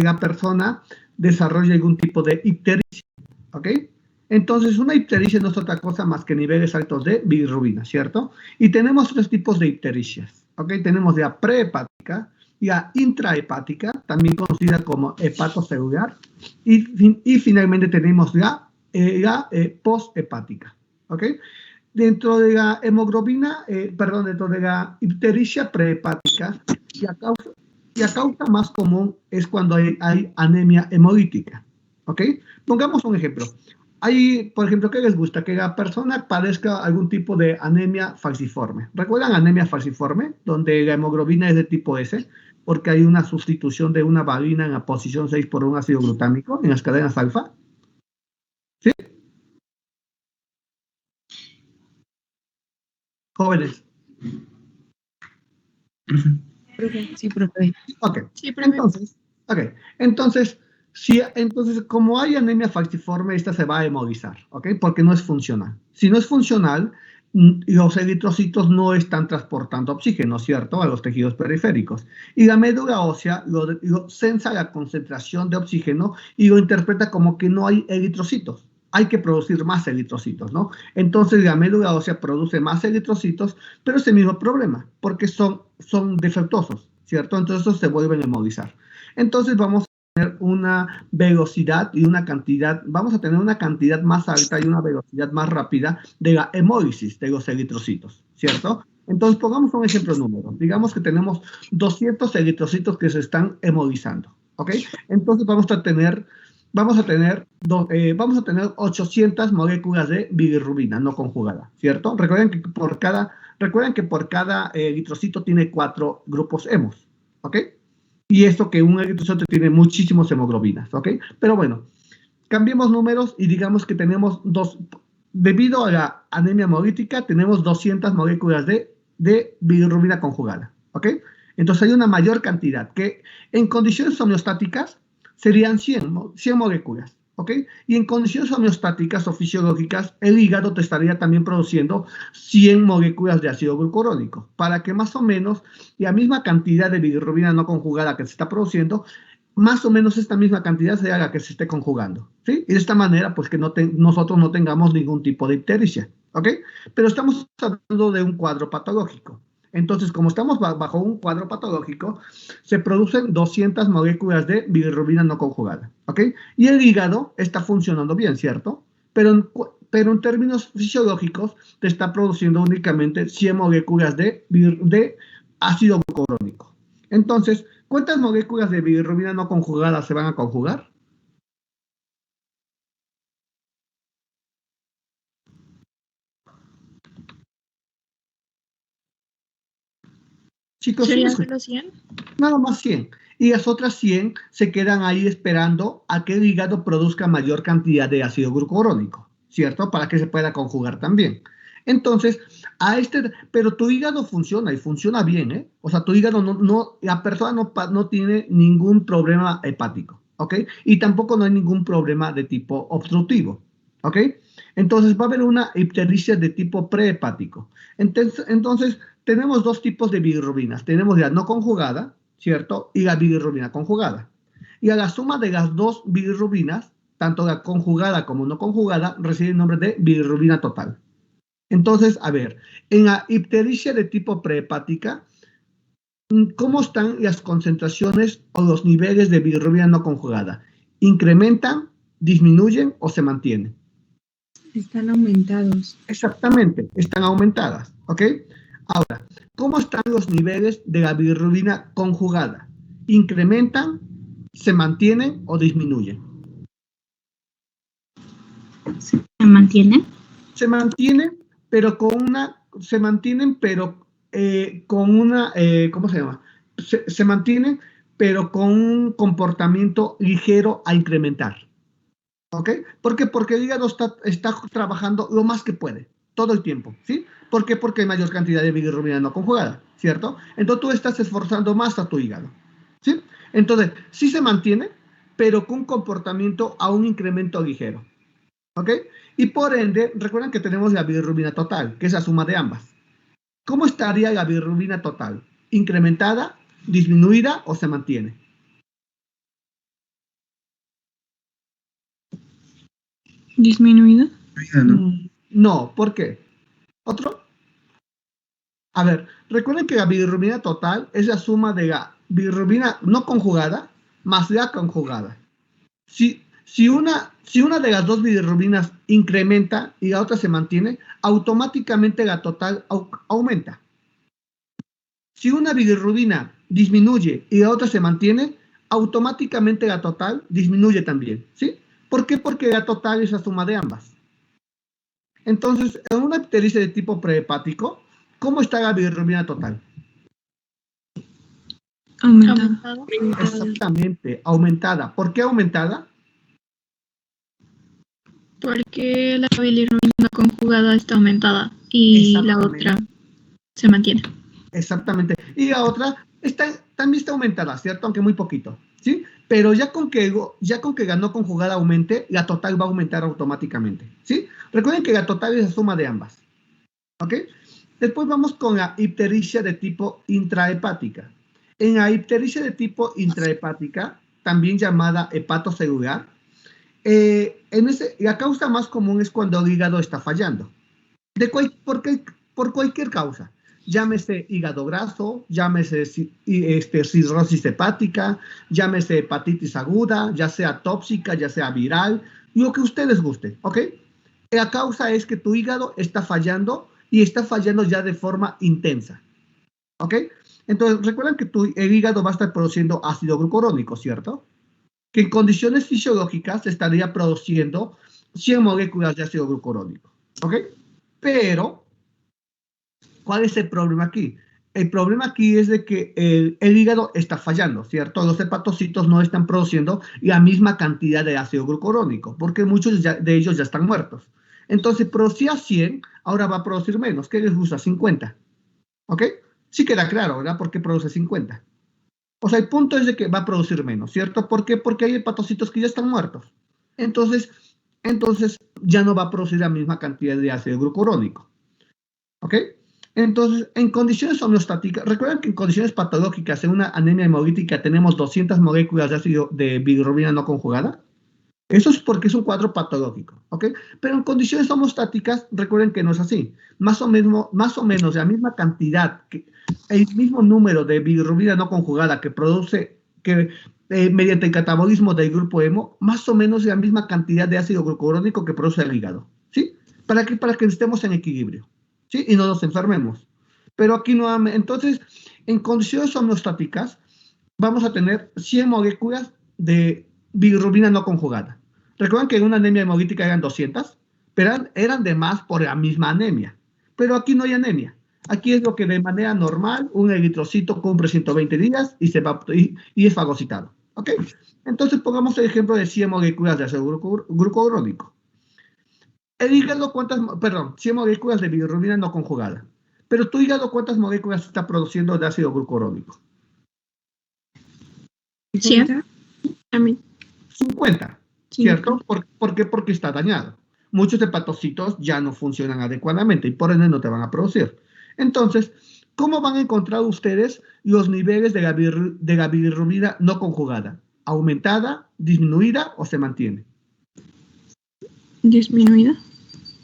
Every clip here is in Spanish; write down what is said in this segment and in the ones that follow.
la persona desarrolla algún tipo de ictericia, ¿ok? Entonces, una ictericia no es otra cosa más que niveles altos de bilirrubina, ¿cierto? Y tenemos tres tipos de ictericias, ¿ok? Tenemos la prehepática, la intrahepática, también conocida como hepatocelular, y finalmente tenemos la posthepática, ¿ok? Dentro de la hemoglobina, dentro de la ictericia prehepática, la causa más común es cuando hay anemia hemolítica, ¿ok? Pongamos un ejemplo. Hay, por ejemplo, ¿qué les gusta? Que la persona padezca algún tipo de anemia falciforme. ¿Recuerdan anemia falciforme? Donde la hemoglobina es de tipo S, porque hay una sustitución de una valina en la posición 6 por un ácido glutámico en las cadenas alfa. ¿Sí? Jóvenes. Profe. Sí, profe. Ok. Sí, profe. Entonces, como hay anemia falciforme, esta se va a hemolizar, ¿ok? Porque no es funcional. Si no es funcional, los eritrocitos no están transportando oxígeno, ¿cierto? A los tejidos periféricos. Y la médula ósea lo sensa la concentración de oxígeno y lo interpreta como que no hay eritrocitos. Hay que producir más eritrocitos, ¿no? Entonces la médula ósea produce más eritrocitos, pero es el mismo problema, porque son defectuosos, ¿cierto? Entonces estos se vuelven a hemolizar. Entonces vamos a tener una velocidad y una cantidad, vamos a tener una cantidad más alta y una velocidad más rápida de la hemólisis de los eritrocitos, ¿cierto? Entonces pongamos un ejemplo número. Digamos que tenemos 200 eritrocitos que se están hemolizando, ¿ok? Entonces vamos a tener 800 moléculas de bilirrubina no conjugada, ¿cierto? Recuerden que por cada eritrocito tiene 4 grupos hemos, ¿ok? Y esto que un eritrocito tiene muchísimos hemoglobinas, ¿ok? Pero bueno, cambiemos números y digamos que tenemos debido a la anemia hemolítica, tenemos 200 moléculas de bilirrubina conjugada, ¿ok? Entonces hay una mayor cantidad que en condiciones homeostáticas serían 100 moléculas, ¿ok? Y en condiciones homeostáticas o fisiológicas, el hígado te estaría también produciendo 100 moléculas de ácido glucurónico, para que más o menos la misma cantidad de bilirrubina no conjugada que se está produciendo, más o menos esta misma cantidad sea la que se esté conjugando, ¿sí? Y de esta manera, pues que nosotros no tengamos ningún tipo de ictericia, ¿ok? Pero estamos hablando de un cuadro patológico. Entonces, como estamos bajo un cuadro patológico, se producen 200 moléculas de bilirrubina no conjugada, ¿ok? Y el hígado está funcionando bien, ¿cierto? Pero en términos fisiológicos, te está produciendo únicamente 100 moléculas de ácido glucurónico. Entonces, ¿cuántas moléculas de bilirrubina no conjugada se van a conjugar? Chicos, ¿Serían solo 100? Nada más 100. Y las otras 100 se quedan ahí esperando a que el hígado produzca mayor cantidad de ácido glucurónico, ¿cierto? Para que se pueda conjugar también. Entonces, pero tu hígado funciona y funciona bien, ¿eh? O sea, tu hígado la persona no tiene ningún problema hepático, ¿ok? Y tampoco no hay ningún problema de tipo obstructivo, ¿ok? Entonces va a haber una ictericia de tipo prehepático. Entonces tenemos dos tipos de bilirrubinas. Tenemos la no conjugada, ¿cierto? Y la bilirrubina conjugada. Y a la suma de las dos bilirrubinas, tanto la conjugada como no conjugada, recibe el nombre de bilirrubina total. Entonces, a ver, en la ictericia de tipo prehepática, ¿cómo están las concentraciones o los niveles de bilirrubina no conjugada? ¿Incrementan, disminuyen o se mantienen? Están aumentados. Exactamente, están aumentadas, ¿ok? Ahora, ¿cómo están los niveles de la bilirrubina conjugada? ¿Incrementan, se mantienen o disminuyen? ¿Se mantienen? Se mantienen, pero con una, ¿cómo se llama? Se mantienen, pero con un comportamiento ligero a incrementar. ¿Ok? ¿Por qué? Porque el hígado está trabajando lo más que puede, todo el tiempo, ¿sí? ¿Por qué? Porque hay mayor cantidad de bilirrubina no conjugada, ¿cierto? Entonces tú estás esforzando más a tu hígado, ¿sí? Entonces, sí se mantiene, pero con un comportamiento a un incremento ligero, ¿ok? Y por ende, recuerden que tenemos la bilirrubina total, que es la suma de ambas. ¿Cómo estaría la bilirrubina total? ¿Incrementada, disminuida o se mantiene? ¿Disminuido? No, ¿por qué? ¿Otro? A ver, recuerden que la bilirrubina total es la suma de la bilirrubina no conjugada más la conjugada. Si una de las dos bilirrubinas incrementa y la otra se mantiene, automáticamente la total aumenta. Si una bilirrubina disminuye y la otra se mantiene, automáticamente la total disminuye también, ¿sí? ¿Por qué? Porque la total es la suma de ambas. Entonces, en una ictericia de tipo prehepático, ¿cómo está la bilirrubina total? Aumentado. Exactamente, aumentada. ¿Por qué aumentada? Porque la bilirrubina conjugada está aumentada y la otra se mantiene. Exactamente. Y la otra también está aumentada, ¿cierto? Aunque muy poquito, ¿sí? Pero ya con que la no conjugada aumente, la total va a aumentar automáticamente, ¿sí? Recuerden que la total es la suma de ambas, ¿ok? Después vamos con la iptericia de tipo intrahepática. En la iptericia de tipo intrahepática, también llamada hepatocelular, la causa más común es cuando el hígado está fallando. Por cualquier causa. Llámese hígado graso, llámese cirrosis hepática, llámese hepatitis aguda, ya sea tóxica, ya sea viral, lo que ustedes gusten, ¿ok? La causa es que tu hígado está fallando y está fallando ya de forma intensa, ¿ok? Entonces, recuerden que el hígado va a estar produciendo ácido glucurónico, ¿cierto? Que en condiciones fisiológicas se estaría produciendo 100 moléculas de ácido glucurónico, ¿ok? Pero, ¿cuál es el problema aquí? El problema aquí es de que el hígado está fallando, ¿cierto? Los hepatocitos no están produciendo la misma cantidad de ácido glucurónico, porque muchos de ellos ya están muertos. Entonces, producía 100, ahora va a producir menos. ¿Qué les gusta? 50. ¿Ok? Sí queda claro, ¿verdad? ¿Por qué produce 50? O sea, el punto es de que va a producir menos, ¿cierto? ¿Por qué? Porque hay hepatocitos que ya están muertos. Entonces ya no va a producir la misma cantidad de ácido glucurónico. ¿Ok? Entonces, en condiciones homeostáticas, recuerden que en condiciones patológicas, en una anemia hemolítica, tenemos 200 moléculas de ácido de bilirrubina no conjugada. Eso es porque es un cuadro patológico, ¿ok? Pero en condiciones homostáticas, recuerden que no es así. Más o menos la misma cantidad, el mismo número de bilirrubina no conjugada que produce, mediante el catabolismo del grupo hemo, más o menos la misma cantidad de ácido glucurónico que produce el hígado, ¿sí? Para que estemos en equilibrio, ¿sí? Y no nos enfermemos. Pero aquí nuevamente, entonces, en condiciones homeostáticas, vamos a tener 100 moléculas de bilirrubina no conjugada. Recuerden que en una anemia hemolítica eran 200, pero eran de más por la misma anemia. Pero aquí no hay anemia. Aquí es lo que de manera normal un eritrocito cumple 120 días y es fagocitado. ¿Ok? Entonces pongamos el ejemplo de 100 moléculas de ácido glucurónico. El hígado, 100 moléculas de bilirrubina no conjugada. Pero tu hígado, ¿cuántas moléculas está produciendo de ácido glucurónico? 100. A mí. 50, ¿cierto? ¿Por qué? Porque está dañado. Muchos hepatocitos ya no funcionan adecuadamente y por ende no te van a producir. Entonces, ¿cómo van a encontrar ustedes los niveles de la bilirrubina no conjugada? ¿Aumentada, disminuida o se mantiene? ¿Disminuida?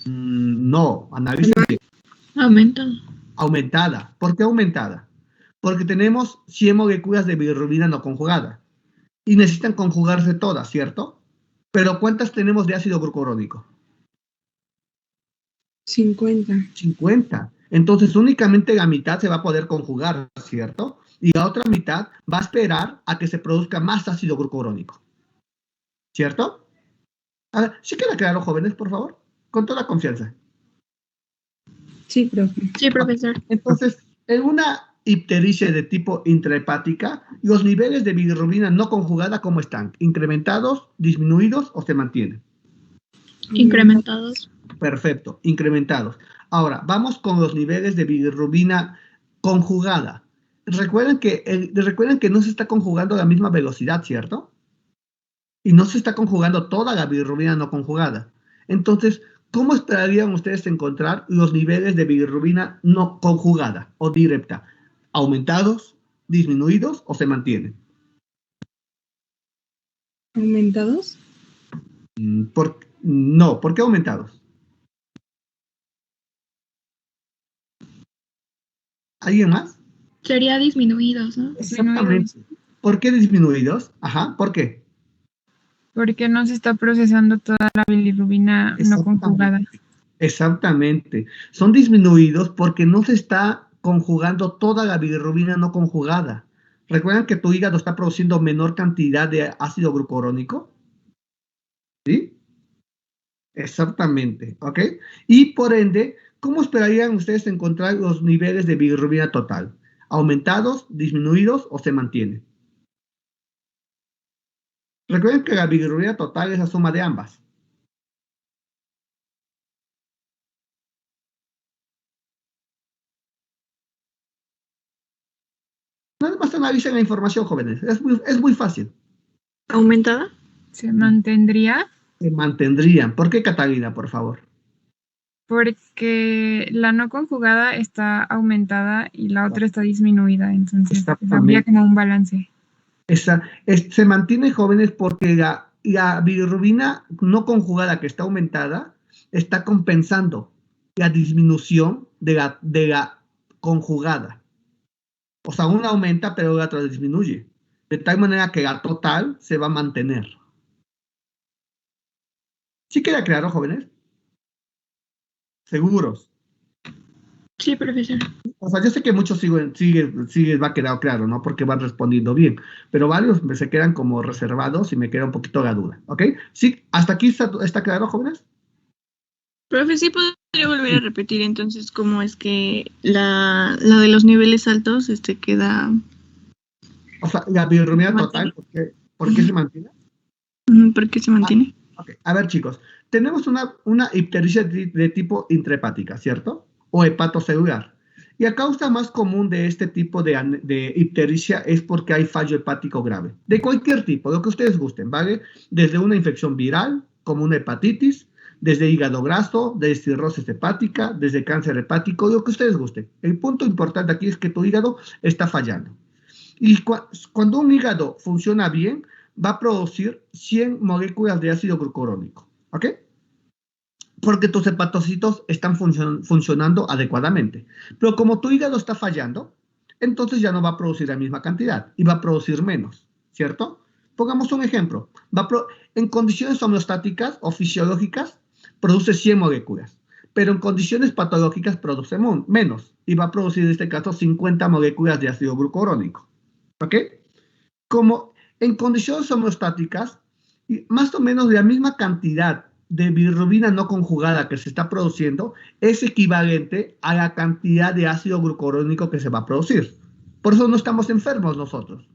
No, analicen bien. Aumentada. Aumentada. ¿Por qué aumentada? Porque tenemos 100 moléculas de bilirrubina no conjugada y necesitan conjugarse todas, ¿cierto? Pero ¿cuántas tenemos de ácido glucurónico? 50. 50. Entonces únicamente la mitad se va a poder conjugar, ¿cierto? Y la otra mitad va a esperar a que se produzca más ácido glucurónico. ¿Cierto? A ver, ¿sí queda claro, jóvenes, por favor? Con toda confianza. Sí, profe. Sí, profesor. Entonces, en una ictericia de tipo intrahepática, los niveles de bilirrubina no conjugada, ¿cómo están? ¿Incrementados, disminuidos o se mantienen? Incrementados. Perfecto, incrementados. Ahora, vamos con los niveles de bilirrubina conjugada. Recuerden que no se está conjugando a la misma velocidad, ¿cierto? Y no se está conjugando toda la bilirrubina no conjugada. Entonces, ¿cómo esperarían ustedes encontrar los niveles de bilirrubina no conjugada o directa? ¿Aumentados, disminuidos o se mantienen? ¿Aumentados? No, ¿por qué aumentados? ¿Alguien más? Sería disminuidos, ¿no? Exactamente. ¿Por qué disminuidos? Ajá, ¿por qué? Porque no se está procesando toda la bilirrubina no conjugada. Exactamente. Son disminuidos porque no se está conjugando toda la bilirrubina no conjugada. ¿Recuerdan que tu hígado está produciendo menor cantidad de ácido glucurónico? ¿Sí? Exactamente, ¿ok? Y por ende, ¿cómo esperarían ustedes encontrar los niveles de bilirrubina total? ¿Aumentados, disminuidos o se mantienen? Recuerden que la bilirrubina total es la suma de ambas. Nada más analicen la información, jóvenes. Es muy fácil. ¿Aumentada? ¿Se mantendría? Se mantendrían. ¿Por qué, Catalina, por favor? Porque la no conjugada está aumentada y la otra está disminuida, entonces habría como un balance. Se mantiene, jóvenes, porque la bilirrubina no conjugada que está aumentada está compensando la disminución de la conjugada. O sea, una aumenta, pero la otra disminuye. De tal manera que la total se va a mantener. ¿Sí queda claro, jóvenes? ¿Seguros? Sí, profesor. O sea, yo sé que muchos sigue va a quedar claro, ¿no? Porque van respondiendo bien. Pero varios se quedan como reservados y me queda un poquito la duda, ¿ok? ¿Sí? ¿Hasta aquí está claro, jóvenes? Profe, ¿sí podría volver a repetir entonces cómo es que la de los niveles altos queda? O sea, la bilirrubina total, ¿por qué se mantiene? ¿Por qué se mantiene? Okay. A ver, chicos, tenemos una ictericia de tipo intrahepática, ¿cierto? O hepatocelular. Y la causa más común de este tipo de ictericia es porque hay fallo hepático grave. De cualquier tipo, lo que ustedes gusten, ¿vale? Desde una infección viral, como una hepatitis, desde hígado graso, desde cirrosis hepática, desde cáncer hepático, lo que ustedes gusten. El punto importante aquí es que tu hígado está fallando. Y cuando un hígado funciona bien, va a producir 100 moléculas de ácido glucurónico, ¿ok? Porque tus hepatocitos están funcionando adecuadamente. Pero como tu hígado está fallando, entonces ya no va a producir la misma cantidad y va a producir menos, ¿cierto? Pongamos un ejemplo. En condiciones homeostáticas o fisiológicas, produce 100 moléculas, pero en condiciones patológicas produce menos y va a producir en este caso 50 moléculas de ácido glucurónico, ¿ok? Como en condiciones homeostáticas, más o menos la misma cantidad de bilirrubina no conjugada que se está produciendo es equivalente a la cantidad de ácido glucurónico que se va a producir. Por eso no estamos enfermos nosotros.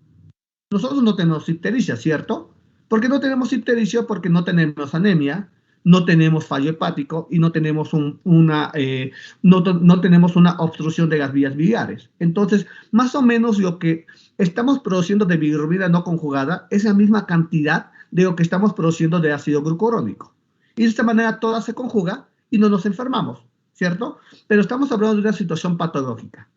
Nosotros no tenemos ictericia, ¿cierto? ¿Por qué no tenemos ictericia? Porque no tenemos anemia, no tenemos fallo hepático y no tenemos no tenemos una obstrucción de las vías biliares. Entonces, más o menos lo que estamos produciendo de bilirrubina no conjugada es la misma cantidad de lo que estamos produciendo de ácido glucurónico. Y de esta manera toda se conjuga y no nos enfermamos, ¿cierto? Pero estamos hablando de una situación patológica.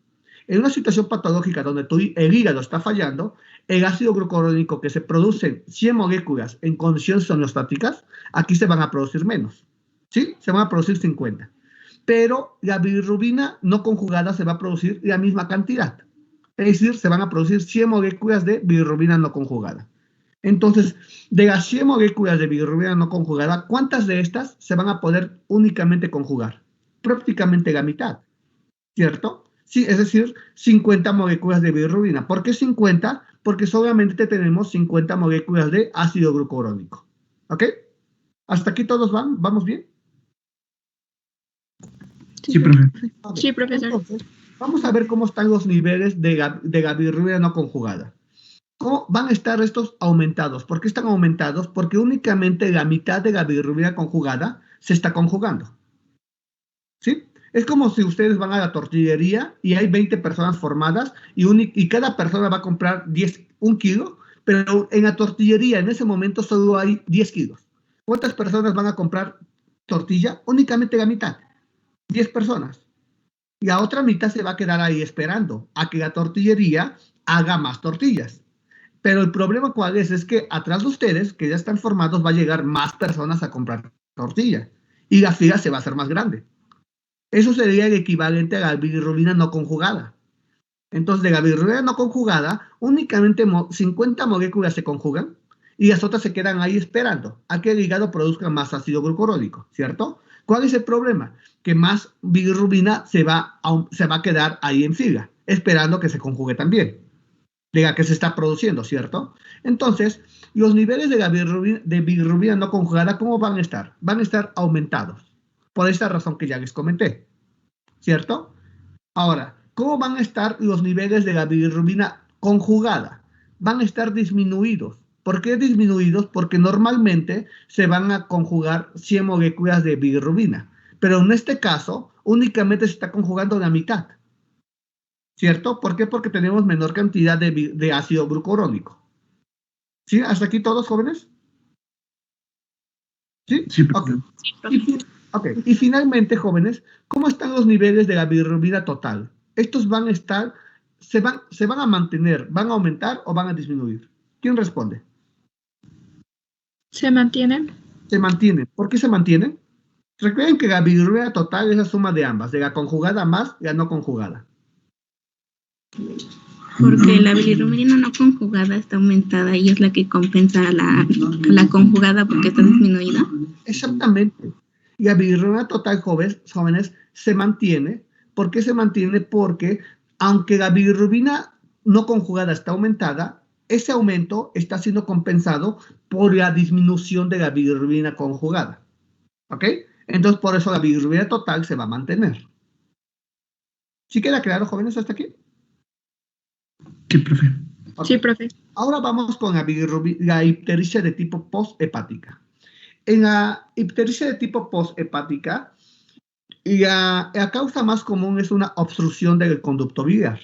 En una situación patológica donde el hígado está fallando, el ácido glucurónico que se produce 100 moléculas en condiciones homeostáticas, aquí se van a producir menos, ¿sí? Se van a producir 50. Pero la bilirrubina no conjugada se va a producir la misma cantidad. Es decir, se van a producir 100 moléculas de bilirrubina no conjugada. Entonces, de las 100 moléculas de bilirrubina no conjugada, ¿cuántas de estas se van a poder únicamente conjugar? Prácticamente la mitad, ¿cierto? Sí, es decir, 50 moléculas de bilirrubina. ¿Por qué 50? Porque solamente tenemos 50 moléculas de ácido glucurónico. ¿Ok? ¿Hasta aquí todos vamos bien? Sí, profe. Sí, profesor. Entonces, vamos a ver cómo están los niveles de la bilirrubina no conjugada. ¿Cómo van a estar estos aumentados? ¿Por qué están aumentados? Porque únicamente la mitad de la bilirrubina conjugada se está conjugando. ¿Sí? Es como si ustedes van a la tortillería y hay 20 personas formadas y cada persona va a comprar 1 kilo, pero en la tortillería en ese momento solo hay 10 kilos. ¿Cuántas personas van a comprar tortilla? Únicamente la mitad, 10 personas. Y la otra mitad se va a quedar ahí esperando a que la tortillería haga más tortillas. Pero el problema cuál es que atrás de ustedes, que ya están formados, va a llegar más personas a comprar tortilla. Y la fibra se va a hacer más grande. Eso sería el equivalente a la bilirrubina no conjugada. Entonces, de la bilirrubina no conjugada, únicamente 50 moléculas se conjugan y las otras se quedan ahí esperando a que el hígado produzca más ácido glucurónico, ¿cierto? ¿Cuál es el problema? Que más bilirrubina se va a quedar ahí en fila, esperando que se conjugue también, de la que se está produciendo, ¿cierto? Entonces, los niveles de la bilirrubina no conjugada, ¿cómo van a estar? Van a estar aumentados, por esta razón que ya les comenté, ¿cierto? Ahora, ¿cómo van a estar los niveles de la bilirrubina conjugada? Van a estar disminuidos. ¿Por qué disminuidos? Porque normalmente se van a conjugar 100 moléculas de bilirrubina, pero en este caso únicamente se está conjugando la mitad, ¿cierto? ¿Por qué? Porque tenemos menor cantidad de ácido glucurónico. ¿Sí? ¿Hasta aquí todos, jóvenes? ¿Sí? Sí, okay. Y finalmente, jóvenes, ¿cómo están los niveles de la bilirrubina total? Estos van a estar, se van a mantener, van a aumentar o van a disminuir. ¿Quién responde? Se mantienen. Se mantienen. ¿Por qué se mantienen? Recuerden que la bilirrubina total es la suma de ambas, de la conjugada más la no conjugada. Porque la bilirrubina no conjugada está aumentada y es la que compensa a la conjugada porque está disminuida. Exactamente. Y la bilirrubina total, jóvenes, se mantiene. ¿Por qué se mantiene? Porque aunque la bilirrubina no conjugada está aumentada, ese aumento está siendo compensado por la disminución de la bilirrubina conjugada. ¿Ok? Entonces, por eso la bilirrubina total se va a mantener. ¿Sí queda claro, jóvenes, hasta aquí? Sí, profe. Okay. Sí, profe. Ahora vamos con la ictericia de tipo posthepática. En la ictericia de tipo posthepática, la causa más común es una obstrucción del conducto biliar.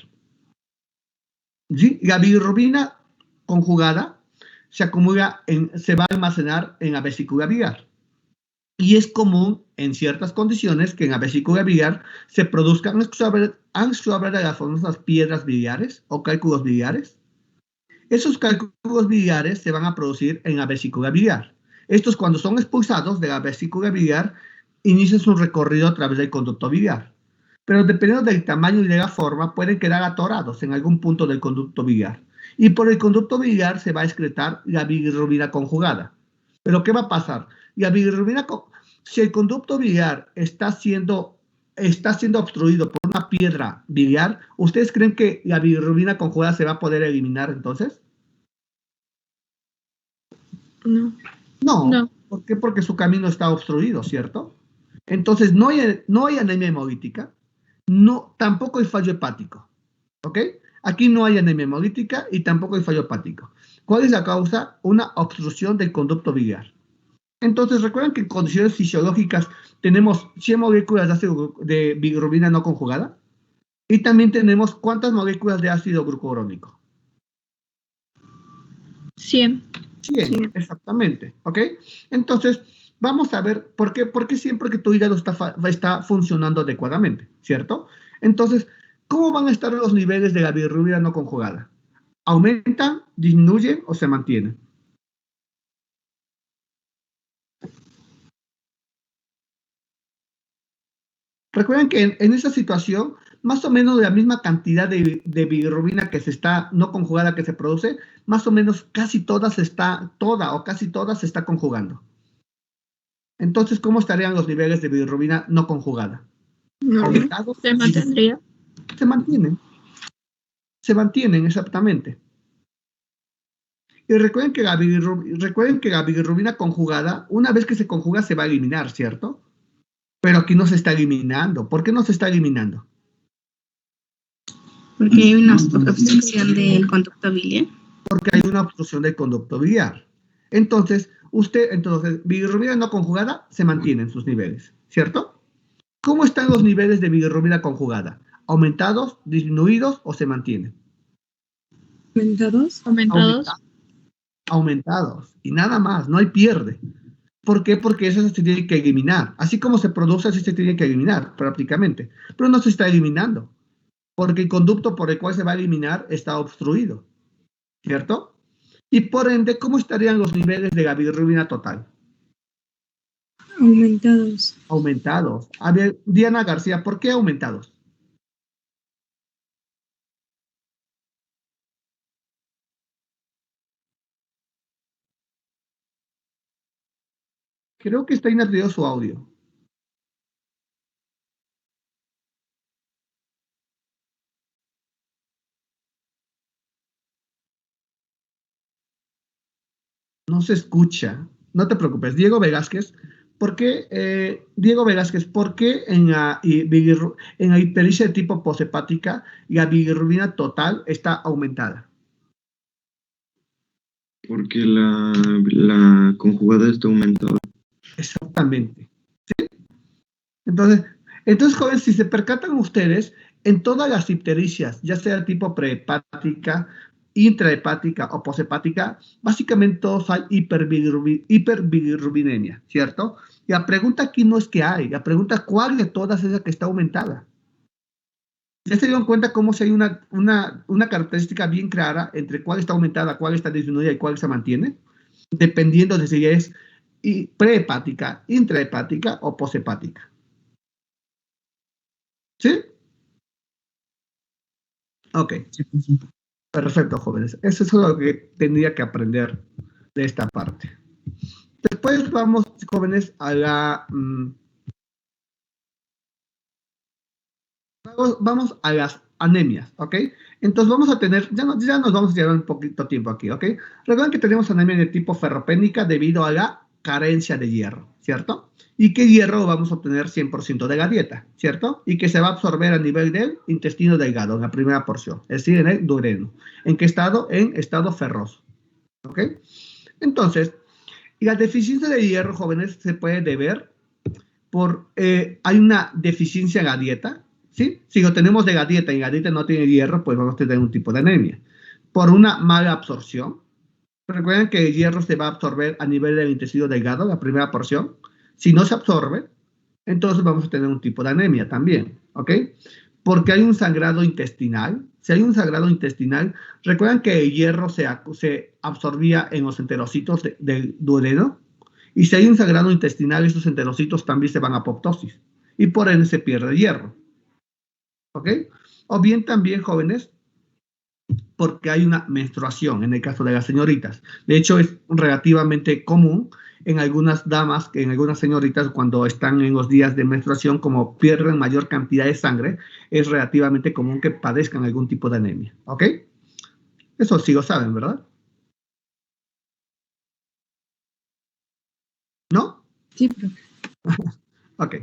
¿Sí? La bilirrubina conjugada se va a almacenar en la vesícula biliar. Y es común en ciertas condiciones que en la vesícula biliar se produzcan sobre las famosas piedras biliares o cálculos biliares. Esos cálculos biliares se van a producir en la vesícula biliar. Estos, cuando son expulsados de la vesícula biliar, inician su recorrido a través del conducto biliar. Pero dependiendo del tamaño y de la forma, pueden quedar atorados en algún punto del conducto biliar. Y por el conducto biliar se va a excretar la bilirrubina conjugada. Pero ¿qué va a pasar? La bilirrubina, si el conducto biliar está siendo obstruido por una piedra biliar, ¿ustedes creen que la bilirrubina conjugada se va a poder eliminar entonces? No. No. ¿Por qué? Porque su camino está obstruido, ¿cierto? Entonces no hay anemia hemolítica, tampoco hay fallo hepático, ¿ok? Aquí no hay anemia hemolítica y tampoco hay fallo hepático. ¿Cuál es la causa? Una obstrucción del conducto biliar. Entonces, recuerden que en condiciones fisiológicas tenemos 100 moléculas de bilirrubina no conjugada y también tenemos ¿cuántas moléculas de ácido glucurónico? 100. 100, exactamente, ¿ok? Entonces, vamos a ver por qué siempre que tu hígado está funcionando adecuadamente, ¿cierto? Entonces, ¿cómo van a estar los niveles de la bilirrubina no conjugada? ¿Aumentan, disminuyen o se mantienen? Recuerden que en esa situación, más o menos de la misma cantidad de bilirrubina no conjugada que se produce, más o menos casi toda se está conjugando. Entonces, ¿cómo estarían los niveles de bilirrubina no conjugada? ¿Aumentados? ¿Se mantendría? Se mantienen. Se mantienen, exactamente. Y recuerden que la bilirrubina conjugada, una vez que se conjuga, se va a eliminar, ¿cierto? Pero aquí no se está eliminando. ¿Por qué no se está eliminando? Porque hay una obstrucción del conducto biliar. Porque hay una obstrucción del conducto biliar. Entonces, bilirrubina no conjugada se mantienen sus niveles, ¿cierto? ¿Cómo están los niveles de bilirrubina conjugada? ¿Aumentados, disminuidos o se mantienen? Aumentados. Y nada más, no hay pierde. ¿Por qué? Porque eso se tiene que eliminar. Así como se produce, así se tiene que eliminar prácticamente. Pero no se está eliminando. Porque el conducto por el cual se va a eliminar está obstruido. ¿Cierto? Y por ende, ¿cómo estarían los niveles de la bilirrubina total? Aumentados. Aumentados. A ver, Diana García, ¿por qué aumentados? Creo que está inadvertido su audio. No se escucha. No te preocupes. Diego Velázquez, ¿por qué en la hipericea de tipo posehepática la bilirrubina total está aumentada? Porque la conjugada está aumentada. Exactamente. ¿Sí? Entonces, jóvenes, si se percatan ustedes, en todas las ictericias, ya sea de tipo prehepática, intrahepática o posehepática, básicamente todos hay hiperbilirrubinemia, ¿cierto? Y la pregunta aquí no es qué hay, la pregunta es cuál de todas es la que está aumentada. ¿Ya se dieron cuenta cómo si hay una característica bien clara entre cuál está aumentada, cuál está disminuida y cuál se mantiene? Dependiendo de si es prehepática, intrahepática o posehepática. ¿Sí? Ok. Perfecto, jóvenes. Eso es lo que tendría que aprender de esta parte. Después vamos, jóvenes, a vamos a las anemias, ¿ok? Entonces vamos a tener, ya nos vamos a llevar un poquito tiempo aquí, ¿ok? Recuerden que tenemos anemia de tipo ferropénica debido a la carencia de hierro, ¿cierto? Y que hierro vamos a obtener 100% de la dieta, ¿cierto? Y que se va a absorber a nivel del intestino delgado, en la primera porción, es decir, en el duodeno. ¿En qué estado? En estado ferroso, ¿ok? Entonces, la deficiencia de hierro, jóvenes, se puede deber por, hay una deficiencia en la dieta, ¿sí? Si lo tenemos de la dieta y la dieta no tiene hierro, pues vamos a tener un tipo de anemia. Por una mala absorción. Recuerden que el hierro se va a absorber a nivel del intestino delgado, la primera porción. Si no se absorbe, entonces vamos a tener un tipo de anemia también, ¿ok? Porque hay un sangrado intestinal. Si hay un sangrado intestinal, recuerden que el hierro se absorbía en los enterocitos del duodeno. Y si hay un sangrado intestinal, esos enterocitos también se van a apoptosis. Y por ende se pierde hierro. ¿Ok? O bien también, jóvenes, porque hay una menstruación, en el caso de las señoritas. De hecho, es relativamente común en algunas damas, en algunas señoritas, cuando están en los días de menstruación, como pierden mayor cantidad de sangre, es relativamente común que padezcan algún tipo de anemia. ¿Ok? Eso sí lo saben, ¿verdad? ¿No? Sí, profe. Ok.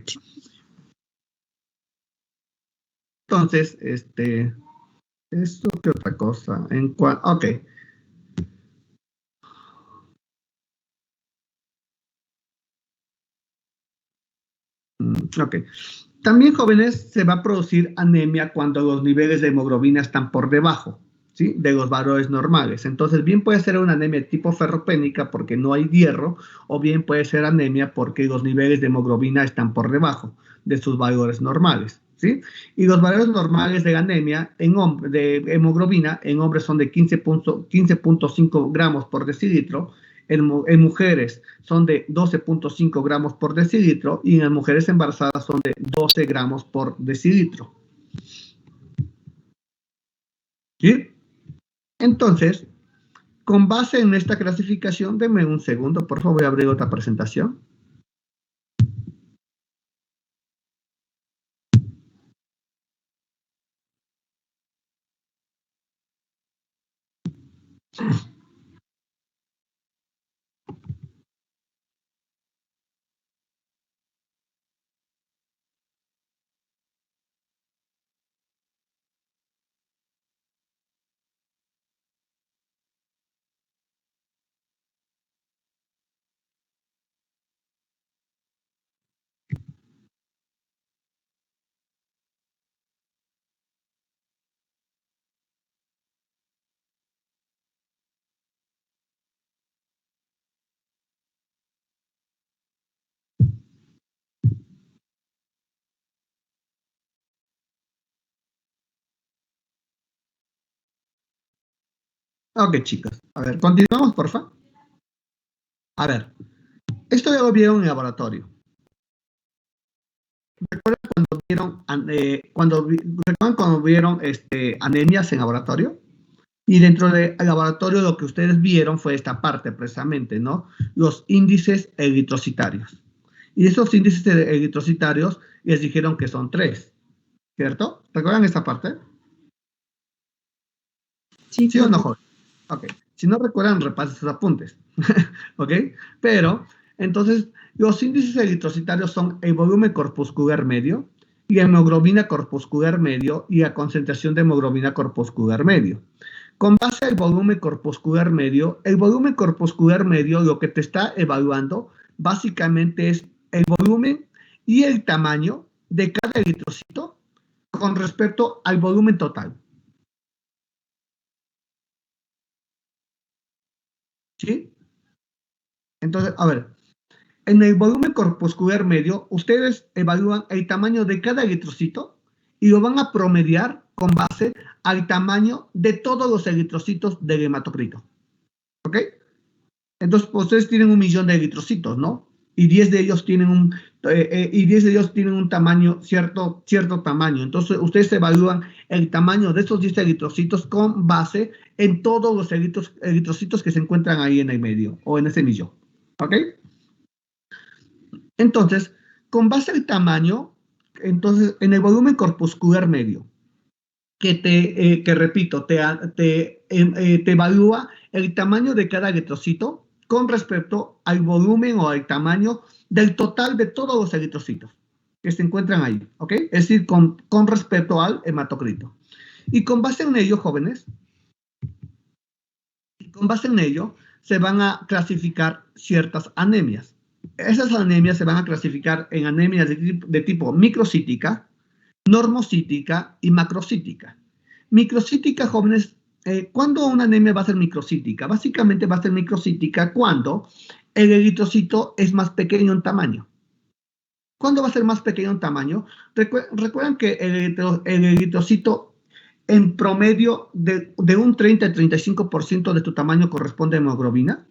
Entonces, ¿eso qué otra cosa? Ok. Ok. También, jóvenes, se va a producir anemia cuando los niveles de hemoglobina están por debajo, ¿sí? De los valores normales. Entonces, bien puede ser una anemia tipo ferropénica porque no hay hierro, o bien puede ser anemia porque los niveles de hemoglobina están por debajo de sus valores normales, ¿sí? Y los valores normales de la anemia de hemoglobina en hombres son de 15.5 gramos por decilitro. En mujeres son de 12.5 gramos por decilitro y en las mujeres embarazadas son de 12 gramos por decilitro. ¿Sí? Entonces, con base en esta clasificación, denme un segundo, por favor, voy a abrir otra presentación. Ok, chicos. A ver, continuamos, por favor. A ver, esto ya lo vieron en el laboratorio, ¿Recuerdan cuando vieron anemias en laboratorio? Y dentro del laboratorio lo que ustedes vieron fue esta parte precisamente, ¿no? Los índices eritrocitarios. Y esos índices eritrocitarios les dijeron que son 3, ¿cierto? ¿Recuerdan esta parte? Sí, ¿Sí o no, joven? Ok. Si no recuerdan, repasen sus apuntes. ¿Ok? Pero, entonces, los índices eritrocitarios son el volumen corpuscular medio y hemoglobina corpuscular medio y la concentración de hemoglobina corpuscular medio. Con base al volumen corpuscular medio lo que te está evaluando básicamente es el volumen y el tamaño de cada eritrocito con respecto al volumen total. ¿Sí? Entonces, a ver, en el volumen corpuscular medio, ustedes evalúan el tamaño de cada eritrocito y lo van a promediar con base al tamaño de todos los eritrocitos del hematocrito. ¿Ok? Entonces, pues, ustedes tienen 1.000.000 de eritrocitos, ¿no? Y 10 de ellos tienen un tamaño, cierto tamaño. Entonces, ustedes evalúan el tamaño de esos 10 eritrocitos con base en todos los eritrocitos que se encuentran ahí en el medio o en ese millón. ¿Ok? Entonces, con base al tamaño, entonces, en el volumen corpuscular medio, que repito, te evalúa el tamaño de cada eritrocito con respecto al volumen o al tamaño del total de todos los eritrocitos que se encuentran ahí, ¿ok? Es decir, con respecto al hematocrito. Y con base en ello, jóvenes, se van a clasificar ciertas anemias. Esas anemias se van a clasificar en anemias de tipo microcítica, normocítica y macrocítica. Microcítica, jóvenes, ¿cuándo una anemia va a ser microcítica? Básicamente va a ser microcítica cuando el eritrocito es más pequeño en tamaño. ¿Cuándo va a ser más pequeño en tamaño? Recuerdan que el eritrocito en promedio de un 30 al 35% de tu tamaño corresponde a hemoglobina.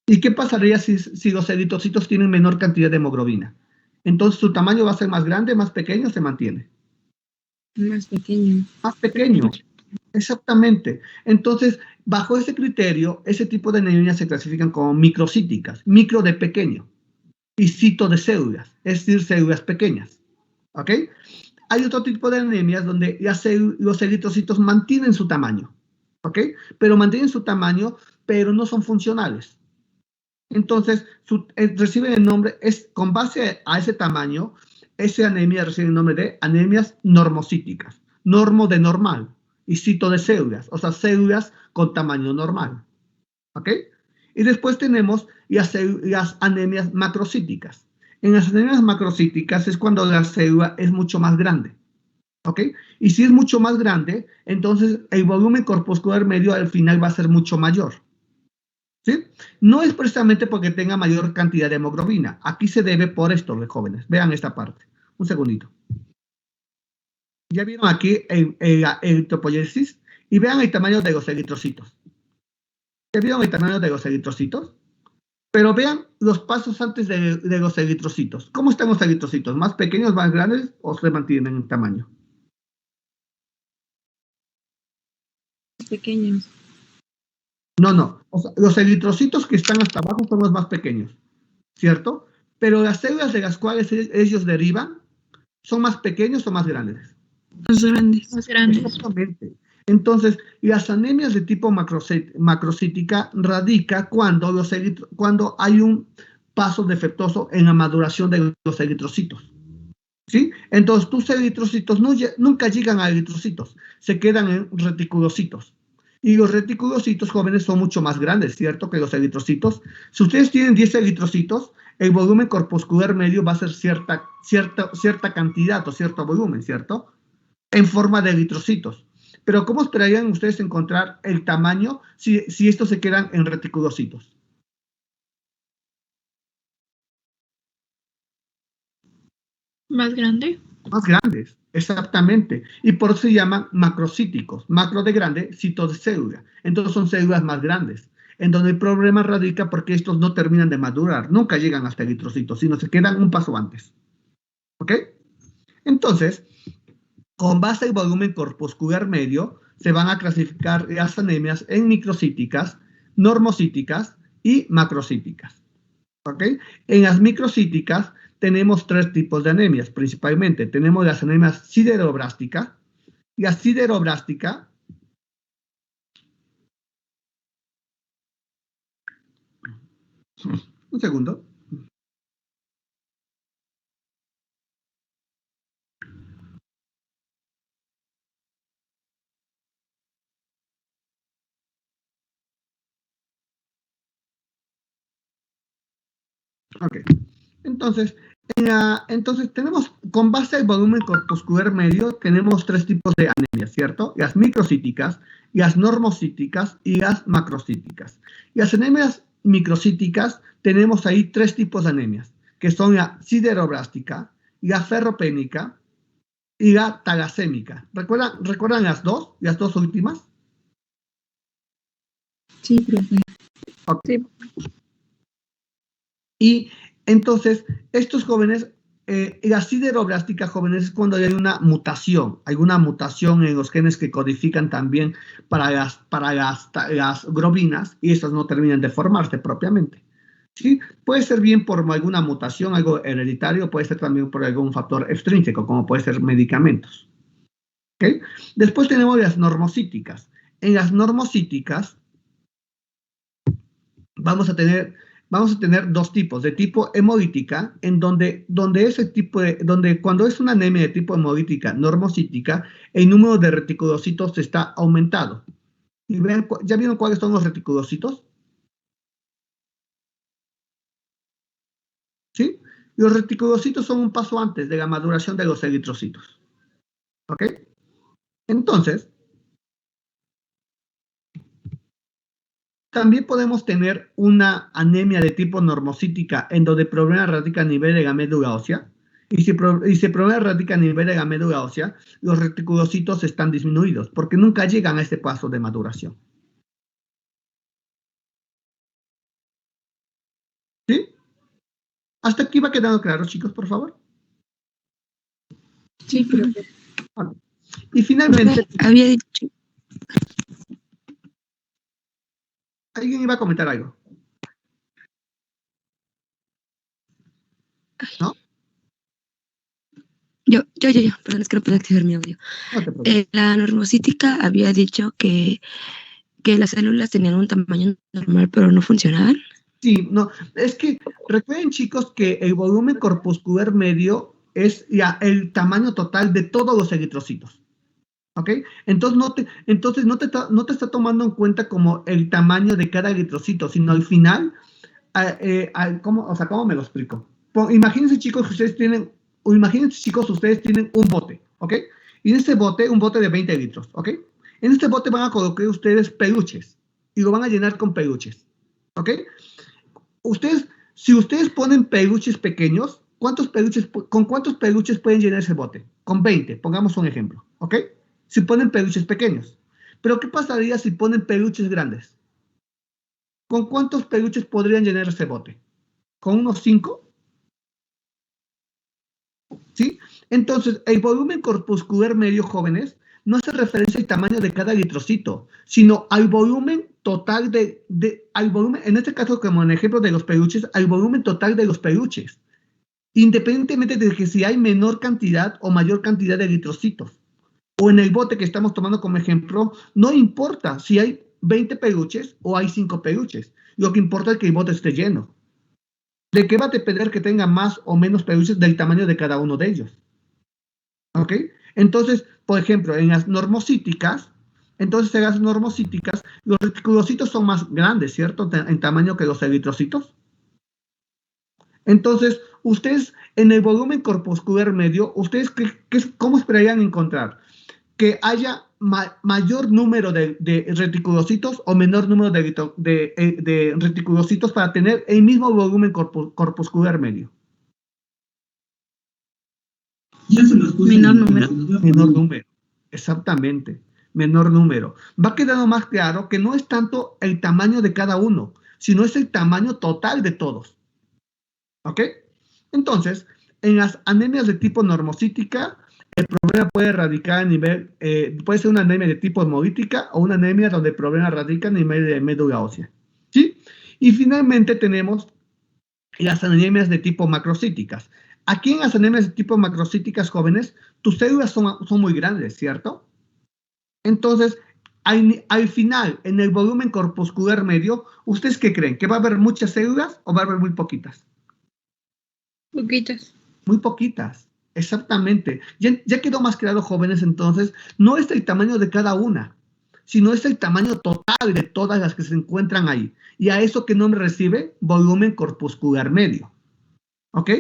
¿Y qué pasaría si los eritrocitos tienen menor cantidad de hemoglobina? Entonces, ¿su tamaño va a ser más grande, más pequeño o se mantiene? Más pequeño. Más pequeño, exactamente. Entonces, bajo ese criterio, ese tipo de anemias se clasifican como microcíticas, micro de pequeño, y cito de células, es decir, células pequeñas. ¿Ok? Hay otro tipo de anemias donde los eritrocitos mantienen su tamaño, ¿ok? Pero mantienen su tamaño, pero no son funcionales. Entonces, reciben el nombre, con base a ese tamaño, esa anemia recibe el nombre de anemias normocíticas. Normo de normal y cito de células, o sea, células con tamaño normal. ¿Ok? Y después tenemos las anemias macrocíticas. En las anemias macrocíticas es cuando la célula es mucho más grande. ¿Ok? Y si es mucho más grande, entonces el volumen corpuscular medio al final va a ser mucho mayor. ¿Sí? No es precisamente porque tenga mayor cantidad de hemoglobina. Aquí se debe por esto, los jóvenes. Vean esta parte. Un segundito. Ya vieron aquí el eritropoiesis y vean el tamaño de los eritrocitos. ¿Ya vieron el tamaño de los eritrocitos? Pero vean los pasos antes de los eritrocitos. ¿Cómo están los eritrocitos? ¿Más pequeños, más grandes o se mantienen en tamaño? Pequeños. No. O sea, los eritrocitos que están hasta abajo son los más pequeños, ¿cierto? Pero las células de las cuales ellos derivan son más pequeños o más grandes. Más grandes. Más grandes. Exactamente. Entonces, las anemias de tipo macrocítica radica cuando hay un paso defectuoso en la maduración de los eritrocitos. ¿Sí? Entonces, tus eritrocitos nunca llegan a eritrocitos, se quedan en reticulocitos. Y los reticulocitos jóvenes son mucho más grandes, ¿cierto? Que los eritrocitos. Si ustedes tienen 10 eritrocitos, el volumen corpuscular medio va a ser cierta cantidad o cierto volumen, ¿cierto? En forma de eritrocitos. Pero ¿cómo esperarían ustedes encontrar el tamaño si estos se quedan en reticulocitos? Más grande. Más grandes, exactamente. Y por eso se llaman macrocíticos. Macro de grande, cito de célula. Entonces son células más grandes. En donde el problema radica porque estos no terminan de madurar. Nunca llegan hasta eritrocitos, sino se quedan un paso antes. ¿Ok? Entonces, con base al volumen corpuscular medio, se van a clasificar las anemias en microcíticas, normocíticas y macrocíticas. ¿Ok? En las microcíticas tenemos 3 tipos de anemias, principalmente. Tenemos las anemias sideroblásticas. La sideroblástica un segundo. Ok. Entonces, entonces tenemos, con base al volumen corpuscular medio, tenemos 3 tipos de anemias, ¿cierto? Las microcíticas, las normocíticas y las macrocíticas. Las anemias microcíticas, tenemos ahí 3 tipos de anemias, que son la sideroblástica, la ferropénica y la talasémica. ¿Recuerdan las dos últimas? Sí, profe. Okay. Sí. Y entonces, estos jóvenes, la sideroblástica, jóvenes, es cuando hay una mutación, en los genes que codifican también para las globinas, y estas no terminan de formarse propiamente. ¿Sí? Puede ser bien por alguna mutación, algo hereditario, puede ser también por algún factor extrínseco, como puede ser medicamentos. ¿Okay? Después tenemos las normocíticas. En las normocíticas vamos a tener 2 tipos, de tipo hemolítica, en donde cuando es una anemia de tipo hemolítica normocítica, el número de reticulocitos está aumentado. Y vean, ¿ya vieron cuáles son los reticulocitos? ¿Sí? Los reticulocitos son un paso antes de la maduración de los eritrocitos. ¿Ok? Entonces, también podemos tener una anemia de tipo normocítica en donde el problema radica a nivel de la médula ósea. Y si el problema radica a nivel de la médula ósea, los reticulocitos están disminuidos porque nunca llegan a este paso de maduración. ¿Sí? ¿Hasta aquí va quedando claro, chicos, por favor? Sí, profe. Y finalmente... Había dicho... ¿Alguien iba a comentar algo? ¿No? Yo, perdón, es que no puedo activar mi audio. No te preocupes. La normocítica había dicho que las células tenían un tamaño normal, pero no funcionaban. Sí, no, es que recuerden, chicos, que el volumen corpuscular medio es ya el tamaño total de todos los eritrocitos. ¿Ok? Entonces no te está tomando en cuenta como el tamaño de cada eritrocito, sino al final, ¿cómo me lo explico? Imagínense, chicos, ustedes tienen un bote, ¿ok? Y en este bote, un bote de 20 litros, ¿ok? En este bote van a colocar ustedes peluches y lo van a llenar con peluches, ¿ok? Si ustedes ponen peluches pequeños, ¿con cuántos peluches pueden llenar ese bote? Con 20, pongamos un ejemplo, ¿ok? Si ponen peluches pequeños. Pero ¿qué pasaría si ponen peluches grandes? ¿Con cuántos peluches podrían llenar ese bote? ¿Con unos 5? ¿Sí? Entonces, el volumen corpuscular medio, jóvenes, no hace referencia al tamaño de cada eritrocito, sino al volumen total al volumen, en este caso, como en el ejemplo de los peluches, al volumen total de los peluches, independientemente de que si hay menor cantidad o mayor cantidad de eritrocitos. O en el bote que estamos tomando como ejemplo, no importa si hay 20 peluches o hay 5 peluches. Lo que importa es que el bote esté lleno. ¿De qué va a depender que tenga más o menos peluches? Del tamaño de cada uno de ellos. ¿Ok? Entonces, por ejemplo, en las normocíticas, los reticulocitos son más grandes, ¿cierto? En tamaño que los eritrocitos. Entonces, ustedes, en el volumen corpuscular medio, ¿ustedes cómo esperarían encontrar? Que haya mayor número de reticulocitos o menor número de reticulocitos para tener el mismo volumen corpuscular medio. Menor número. Menor número, exactamente, menor número. Va quedando más claro que no es tanto el tamaño de cada uno, sino es el tamaño total de todos. ¿Ok? Entonces, en las anemias de tipo normocítica, el problema puede radicar a nivel, puede ser una anemia de tipo hemolítica o una anemia donde el problema radica a nivel de médula ósea, ¿sí? Y finalmente tenemos las anemias de tipo macrocíticas. Aquí en las anemias de tipo macrocíticas, jóvenes, tus células son muy grandes, ¿cierto? Entonces, al final, en el volumen corpuscular medio, ¿ustedes qué creen? ¿Que va a haber muchas células o va a haber muy poquitas? Poquitas. Muy poquitas, exactamente. Ya quedó más claro, jóvenes, entonces, no es el tamaño de cada una, sino es el tamaño total de todas las que se encuentran ahí. Y a eso, ¿qué nombre recibe? Volumen corpuscular medio. ¿Ok?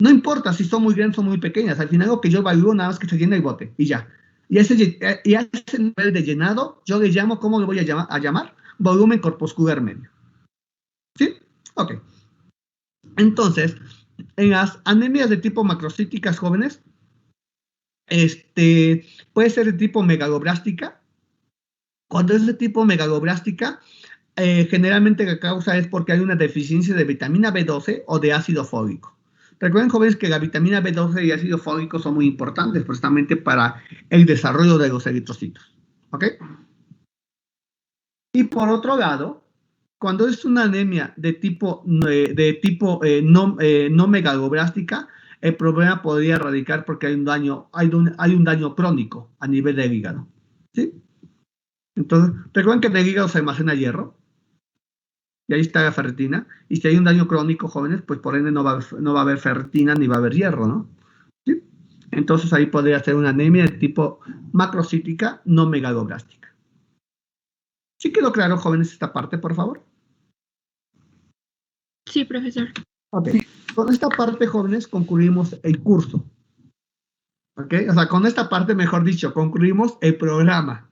No importa si son muy grandes o muy pequeñas, al final lo que yo evalúo nada más que se llena el bote y ya. Y a ese nivel de llenado, yo le llamo, ¿cómo le voy a llamar? Volumen corpuscular medio. ¿Sí? Ok. Entonces, en las anemias de tipo macrocíticas, jóvenes, puede ser de tipo megaloblástica. Cuando es de tipo megaloblástica, generalmente la causa es porque hay una deficiencia de vitamina B12 o de ácido fólico. Recuerden, jóvenes, que la vitamina B12 y ácido fólico son muy importantes precisamente para el desarrollo de los eritrocitos. ¿Ok? Y por otro lado, cuando es una anemia de tipo no megaloblástica, el problema podría radicar porque hay un daño crónico a nivel del hígado. ¿Sí? Entonces, recuerden que en el hígado se almacena hierro. Y ahí está la ferritina. Y si hay un daño crónico, jóvenes, pues por ende no va a haber ferritina ni va a haber hierro, ¿no? ¿Sí? Entonces ahí podría ser una anemia de tipo macrocítica no megaloblástica. ¿Sí quedó claro, jóvenes, esta parte, por favor? Sí, profesor. Ok. Con esta parte, jóvenes, concluimos el curso. ¿Ok? O sea, con esta parte, mejor dicho, concluimos el programa.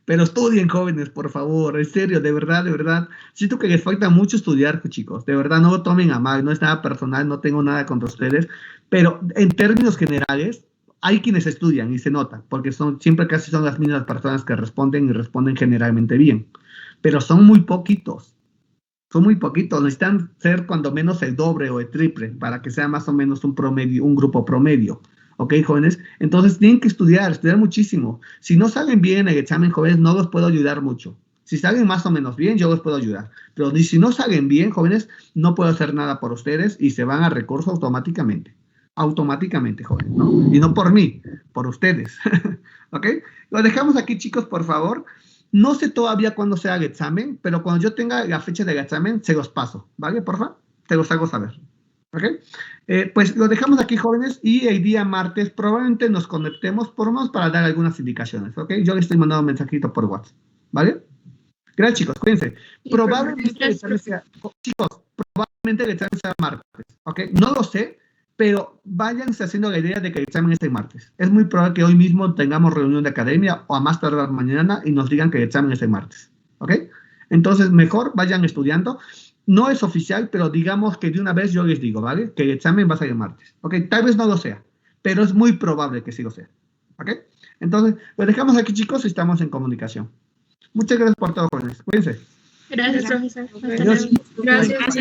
Pero estudien, jóvenes, por favor, en serio, de verdad. Siento que les falta mucho estudiar, chicos. De verdad, no lo tomen a mal, no es nada personal, no tengo nada contra ustedes. Pero en términos generales, hay quienes estudian y se nota, porque siempre casi son las mismas personas que responden y responden generalmente bien. Pero son muy poquitos. Necesitan ser cuando menos el doble o el triple para que sea más o menos un grupo promedio. ¿Ok, jóvenes? Entonces tienen que estudiar muchísimo. Si no salen bien en el examen, jóvenes, no los puedo ayudar mucho. Si salen más o menos bien, yo los puedo ayudar. Pero si no salen bien, jóvenes, no puedo hacer nada por ustedes y se van a recurso automáticamente. Automáticamente, jóvenes, ¿no? Y no por mí, por ustedes. ¿Ok? Lo dejamos aquí, chicos, por favor. No sé todavía cuándo sea el examen, pero cuando yo tenga la fecha del examen, se los paso, ¿vale? Porfa, te los hago saber. ¿Ok? Pues lo dejamos aquí, jóvenes, y el día martes probablemente nos conectemos por lo menos para dar algunas indicaciones, ¿ok? Yo les estoy mandando un mensajito por WhatsApp, ¿vale? Gracias, chicos, cuídense. Probablemente el examen sea, chicos, probablemente el examen sea martes, ¿ok? No lo sé, pero váyanse haciendo la idea de que el examen es el martes. Es muy probable que hoy mismo tengamos reunión de academia o a más tardar mañana y nos digan que el examen es el martes, ¿ok? Entonces, mejor vayan estudiando. No es oficial, pero digamos que de una vez yo les digo, ¿vale? Que el examen va a ser el martes, ¿ok? Tal vez no lo sea, pero es muy probable que sí lo sea, ¿ok? Entonces, lo dejamos aquí, chicos, y estamos en comunicación. Muchas gracias por todo, jóvenes. Cuídense. Gracias, profesor. Adiós. Gracias.